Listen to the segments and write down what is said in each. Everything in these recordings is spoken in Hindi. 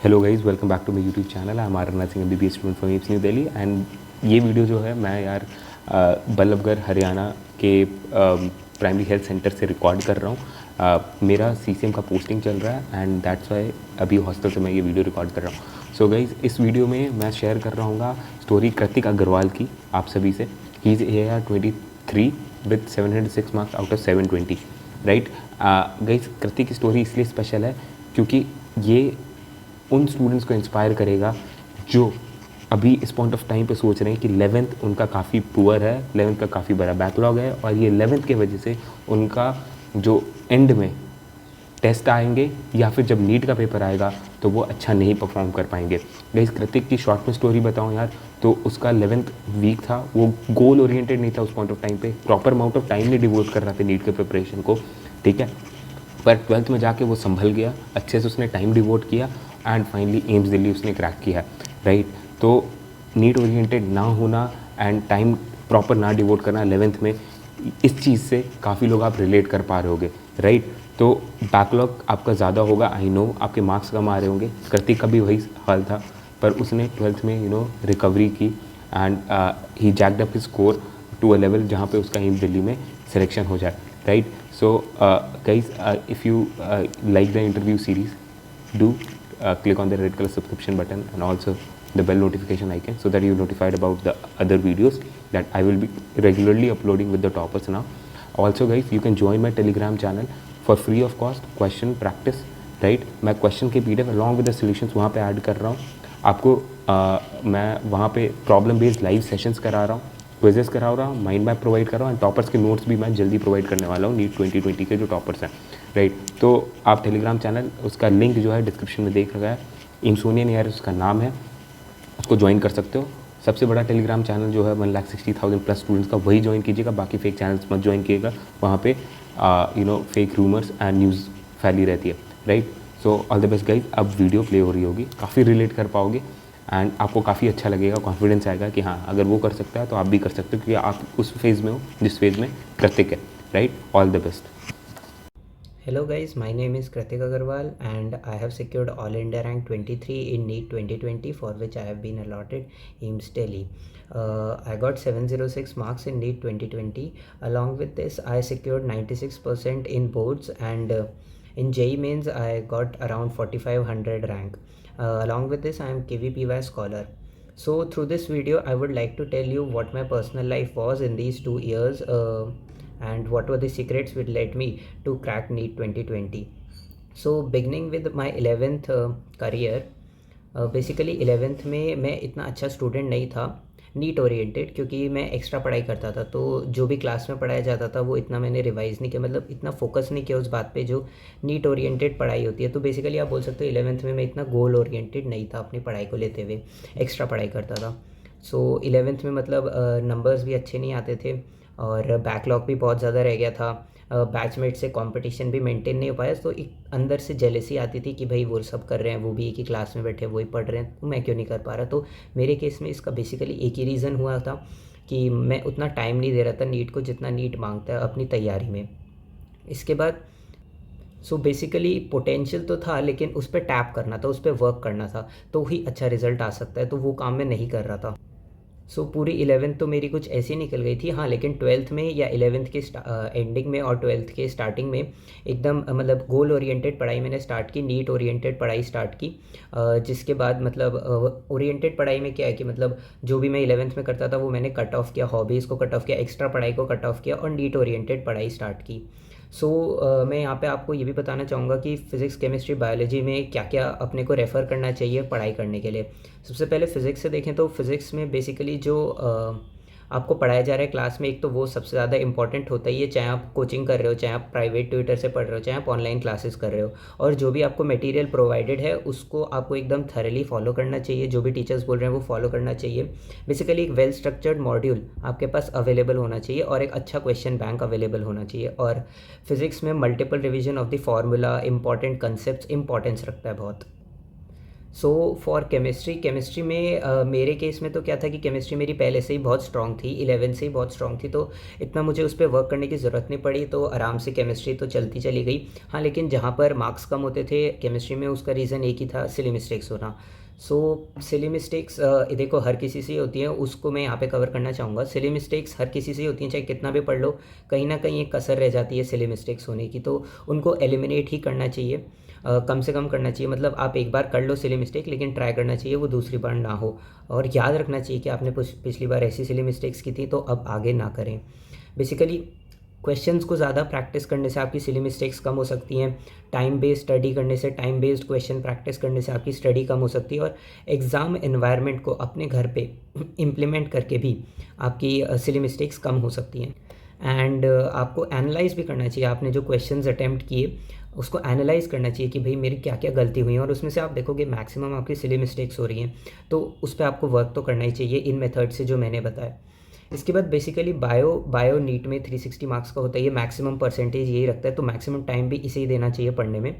Hello guys, welcome back to my YouTube channel. I am R Singh MBBS student from AIIMS New Delhi. And ये वीडियो जो है मैं यार बल्लभगढ़ हरियाणा के प्राइमरी हेल्थ सेंटर से रिकॉर्ड कर रहा हूँ। मेरा CCM का पोस्टिंग चल रहा है एंड दैट्स वाई अभी हॉस्टल से मैं ये वीडियो रिकॉर्ड कर रहा हूँ। सो गाइज़, इस वीडियो में मैं शेयर कर रहा हूँ स्टोरी कृतिक अग्रवाल की आप सभी से। He is AR23 with 706 marks out of 720, right. Guys, Kritik की स्टोरी इसलिए स्पेशल है क्योंकि ये उन स्टूडेंट्स को इंस्पायर करेगा जो अभी इस पॉइंट ऑफ टाइम पे सोच रहे हैं कि 11th उनका काफ़ी पुअर है, 11th का काफ़ी बड़ा बैकलॉग है और ये 11th के वजह से उनका जो एंड में टेस्ट आएंगे या फिर जब नीट का पेपर आएगा तो वो अच्छा नहीं परफॉर्म कर पाएंगे। गाइस, कृतिक की शॉर्ट में स्टोरी बताऊं यार, तो उसका 11th वीक था, वो गोल ओरिएंटेड नहीं था उस पॉइंट ऑफ टाइम पे, प्रॉपर अमाउंट ऑफ टाइम नहीं डिवोट कर रहा था नीट के प्रिपरेशन को, ठीक है। पर 12th में जाके वो संभल गया, अच्छे से उसने टाइम डिवोट किया एंड फाइनली एम्स दिल्ली उसने क्रैक किया, राइट। तो नीट ओरिएंटेड ना होना एंड टाइम प्रॉपर ना डिवोट करना 11th में, इस चीज़ से काफ़ी लोग आप रिलेट कर पा रहे होगे, राइट। तो बैकलॉग आपका ज़्यादा होगा, आई नो, आपके मार्क्स कम आ रहे होंगे। कृतिक का भी वही हाल था, पर उसने 12th में रिकवरी की and he jacked up his score to a level जहाँ पे उसका एम्स दिल्ली में सिलेक्शन हो जाए, right. So guys, if you like the interview series, do click on the red color subscription button and also the bell notification icon so that you're notified about the other videos that I will be regularly uploading with the toppers now. Also guys, you can join my telegram channel for free of cost, question practice, right। मैं question के PDF along with the solutions वहाँ पे add कर रहा हूँ आपको। मैं वहाँ पे प्रॉब्लम बेस्ड लाइव सेशंस करा रहा हूँ, क्विजेस करा रहा हूँ, माइंड मैप प्रोवाइड कर रहा हूँ एंड टॉपर्स के नोट्स भी मैं जल्दी प्रोवाइड करने वाला हूँ, नीट 2020 के जो टॉपर्स हैं, राइट। तो आप टेलीग्राम चैनल, उसका लिंक जो है डिस्क्रिप्शन में देख रखा है, इम्सोनियन यार उसका नाम है, उसको ज्वाइन कर सकते हो। सबसे बड़ा टेलीग्राम चैनल जो है 1,60,000 प्लस स्टूडेंट्स का, वही ज्वाइन कीजिएगा, बाकी फेक चैनल्स मत ज्वाइन कीजिएगा, वहाँ पे फेक रूमर्स एंड न्यूज़ फैली रहती है, right. So all the best guys. अब वीडियो प्ले हो रही होगी, काफ़ी रिलेट कर पाओगे एंड आपको काफ़ी अच्छा लगेगा, कॉन्फिडेंस आएगा कि हाँ, अगर वो कर सकता है तो आप भी कर सकते हो, क्योंकि आप उस फेज़ में हो जिस फेज़ में कृतिक है, right. All the best. Hello guys, my name is Kritik Agarwal and I have secured All India rank 23 in NEET 2020, for which I have been allotted AIIMS Delhi. I got 706 marks in NEET 2020. Along with this, I secured 96% in boards and in JEE mains I got around 4500 rank. Along with this, I am KVPY scholar. So through this video, I would like to tell you what my personal life was in these 2 years. And what were the secrets which led me to crack NEET 2020. So beginning with my 11th career, basically 11th में मैं इतना अच्छा स्टूडेंट नहीं था नीट ओरिएंटेड, क्योंकि मैं एक्स्ट्रा पढ़ाई करता था, तो जो भी क्लास में पढ़ाया जाता था वो इतना मैंने रिवाइज़ नहीं किया, मतलब इतना फोकस नहीं किया उस बात पे जो नीट ओरिएंटेड पढ़ाई होती है। तो बेसिकली आप बोल सकते हो 11th में मैं इतना गोल ओरिएंटेड नहीं था अपनी पढ़ाई को लेते हुए, एक्स्ट्रा पढ़ाई करता था। सो 11th में मतलब नंबर्स भी अच्छे नहीं आते थे और बैकलॉग भी बहुत ज़्यादा रह गया था, बैचमेट से कंपटीशन भी मेंटेन नहीं हो पाया, तो एक अंदर से जेलेसी आती थी कि भाई वो सब कर रहे हैं, वो भी एक ही क्लास में बैठे वही पढ़ रहे हैं, तो मैं क्यों नहीं कर पा रहा। तो मेरे केस में इसका बेसिकली एक ही रीज़न हुआ था कि मैं उतना टाइम नहीं दे रहा था नीट को जितना नीट मांगता है अपनी तैयारी में। इसके बाद सो बेसिकली पोटेंशियल तो था, लेकिन उस पर टैप करना था, उस पर वर्क करना था, तो ही अच्छा रिजल्ट आ सकता है, तो वो काम मैं नहीं कर रहा था। पूरी 11th तो मेरी कुछ ऐसी निकल गई थी। हाँ, लेकिन 12th में या 11th के एंडिंग में और 12th के स्टार्टिंग में एकदम मतलब गोल ओरिएंटेड पढ़ाई मैंने स्टार्ट की, नीट ओरिएंटेड पढ़ाई स्टार्ट की। जिसके बाद मतलब ओरिएंटेड पढ़ाई में क्या है कि मतलब जो भी मैं 11th में करता था वो मैंने कट ऑफ किया, हॉबीज़ को कट ऑफ किया, एक्स्ट्रा पढ़ाई को कट ऑफ किया और नीट ओरिएंटेड पढ़ाई स्टार्ट की। मैं यहाँ पे आपको ये भी बताना चाहूँगा कि फ़िज़िक्स केमिस्ट्री बायोलॉजी में क्या क्या अपने को रेफ़र करना चाहिए पढ़ाई करने के लिए। सबसे पहले फ़िज़िक्स से देखें तो फ़िज़िक्स में बेसिकली जो आपको पढ़ाया जा रहा है क्लास में, एक तो वो सबसे ज़्यादा इंपॉर्टेंट होता ही है, चाहे आप कोचिंग कर रहे हो, चाहे आप प्राइवेट ट्यूटर से पढ़ रहे हो, चाहे आप ऑनलाइन क्लासेस कर रहे हो। और जो भी आपको मटेरियल प्रोवाइडेड है उसको आपको एकदम थरली फॉलो करना चाहिए, जो भी टीचर्स बोल रहे हैं वो फॉलो करना चाहिए। बेसिकली एक वेल स्ट्रक्चर्ड मॉड्यूल आपके पास अवेलेबल होना चाहिए और एक अच्छा क्वेश्चन बैंक अवेलेबल होना चाहिए। और फिज़िक्स में multiple revision of the formula, important concept importance रखता है बहुत। सो फॉर केमिस्ट्री में मेरे केस में तो क्या था कि केमिस्ट्री मेरी पहले से ही बहुत स्ट्रॉन्ग थी, 11 से ही बहुत स्ट्रॉन्ग थी, तो इतना मुझे उस पर वर्क करने की ज़रूरत नहीं पड़ी, तो आराम से केमिस्ट्री तो चलती चली गई। हाँ, लेकिन जहाँ पर मार्क्स कम होते थे केमिस्ट्री में, उसका रीज़न एक ही था, सिली मिस्टेक्स होना। सो सिली मिस्टेक्स देखो हर किसी से ही होती हैं, उसको मैं यहाँ पे कवर करना चाहूँगा। सिली मिस्टेक्स हर किसी से ही होती हैं, चाहे कितना भी पढ़ लो, कहीं ना कहीं एक कसर रह जाती है सिली मिस्टेक्स होने की, तो उनको एलिमिनेट ही करना चाहिए, कम से कम करना चाहिए। मतलब आप एक बार कर लो सिली मिस्टेक, लेकिन ट्राई करना चाहिए वो दूसरी बार ना हो, और याद रखना चाहिए कि आपने पिछली बार ऐसी सिली मिस्टेक्स की थी, तो अब आगे ना करें। बेसिकली क्वेश्चंस को ज़्यादा प्रैक्टिस करने से आपकी सिली मिस्टेक्स कम हो सकती हैं, टाइम बेस्ड स्टडी करने से, टाइम बेस्ड क्वेश्चन प्रैक्टिस करने से आपकी स्टडी कम हो सकती है, और एग्ज़ाम एनवायरनमेंट को अपने घर पे इम्प्लीमेंट करके भी आपकी सिली मिस्टेक्स कम हो सकती हैं। एंड आपको एनालाइज भी करना चाहिए, आपने जो क्वेश्चंस अटैम्प्ट किए उसको एनालाइज करना चाहिए कि भाई मेरी क्या क्या गलती हुई है, और उसमें से आप देखोगे मैक्सिमम आपकी सिली मिस्टेक्स हो रही हैं, तो उस पर आपको वर्क तो करना ही चाहिए इन मेथड से जो मैंने बताया। इसके बाद बेसिकली बायो नीट में 360 मार्क्स का होता है, ये मैक्सिमम परसेंटेज यही रखता है, तो मैक्सिमम टाइम भी इसे ही देना चाहिए पढ़ने में।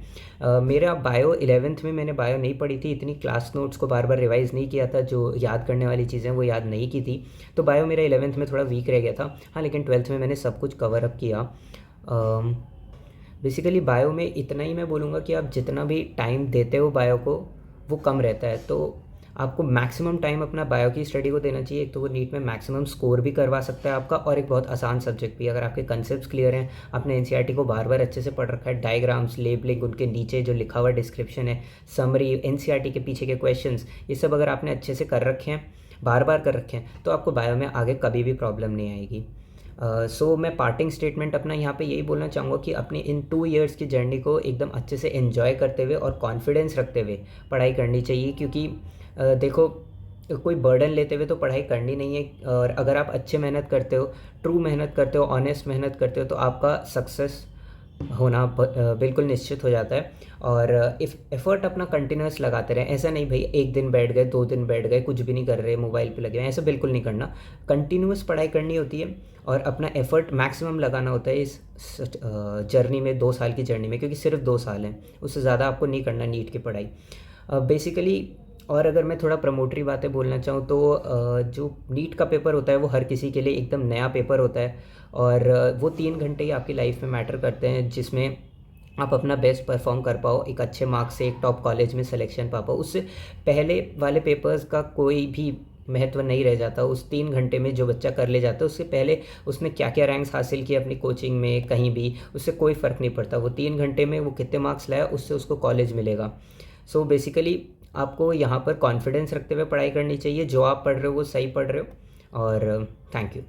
मेरा बायो 11th में मैंने बायो नहीं पढ़ी थी, इतनी क्लास नोट्स को बार बार रिवाइज़ नहीं किया था, जो याद करने वाली चीज़ें वो याद नहीं की थी, तो बायो मेरा 11th में थोड़ा वीक रह गया था। हाँ, लेकिन 12th में मैंने सब कुछ कवर अप किया। बेसिकली बायो में इतना ही मैं बोलूँगा कि आप जितना भी टाइम देते हो बायो को, वो कम रहता है, तो आपको मैक्सिमम टाइम अपना बायो की स्टडी को देना चाहिए। एक तो वो नीट में मैक्सिमम स्कोर भी करवा सकता है आपका, और एक बहुत आसान सब्जेक्ट भी। अगर आपके कंसेप्ट क्लियर हैं, आपने एनसीईआरटी को बार बार अच्छे से पढ़ रखा है, डायग्राम्स, लेबलिंग, उनके नीचे जो लिखा हुआ डिस्क्रिप्शन है, समरी, एनसीईआरटी के पीछे के क्वेश्चंस, ये सब अगर आपने अच्छे से कर रखे हैं, बार बार कर रखे हैं, तो आपको बायो में आगे कभी भी प्रॉब्लम नहीं आएगी। सो मैं पार्टिंग स्टेटमेंट अपना यहाँ पे यही बोलना चाहूँगा कि अपनी इन 2 इयर्स की जर्नी को एकदम अच्छे से एन्जॉय करते हुए और कॉन्फिडेंस रखते हुए पढ़ाई करनी चाहिए, क्योंकि देखो कोई बर्डन लेते हुए तो पढ़ाई करनी नहीं है, और अगर आप अच्छे मेहनत करते हो, ट्रू मेहनत करते हो, ऑनेस्ट मेहनत करते हो, तो आपका सक्सेस होना बिल्कुल निश्चित हो जाता है। और इफ़ एफर्ट अपना कंटिन्यूस लगाते रहें, ऐसा नहीं भाई एक दिन बैठ गए, 2 दिन बैठ गए, कुछ भी नहीं कर रहे, मोबाइल पे लगे हैं, ऐसा बिल्कुल नहीं करना। कंटिन्यूस पढ़ाई करनी होती है, और अपना एफर्ट मैक्सिमम लगाना होता है इस जर्नी में, 2 साल की जर्नी में, क्योंकि सिर्फ 2 साल हैं, उससे ज़्यादा आपको नहीं करना नीट की पढ़ाई बेसिकली। और अगर मैं थोड़ा प्रमोटरी बातें बोलना चाहूँ, तो जो नीट का पेपर होता है वो हर किसी के लिए एकदम नया पेपर होता है, और वो 3 घंटे ही आपकी लाइफ में मैटर करते हैं, जिसमें आप अपना बेस्ट परफॉर्म कर पाओ, एक अच्छे मार्क्स से एक टॉप कॉलेज में सिलेक्शन पा पाओ। उससे पहले वाले पेपर्स का कोई भी महत्व नहीं रह जाता। उस 3 घंटे में जो बच्चा कर ले जाता है, उससे पहले उसने क्या क्या रैंक्स हासिल किए अपनी कोचिंग में, कहीं भी, उससे कोई फ़र्क नहीं पड़ता। वो 3 घंटे में वो कितने मार्क्स लाया, उससे उसको कॉलेज मिलेगा। सो बेसिकली आपको यहाँ पर कॉन्फिडेंस रखते हुए पढ़ाई करनी चाहिए, जो आप पढ़ रहे हो वो सही पढ़ रहे हो। और थैंक यू।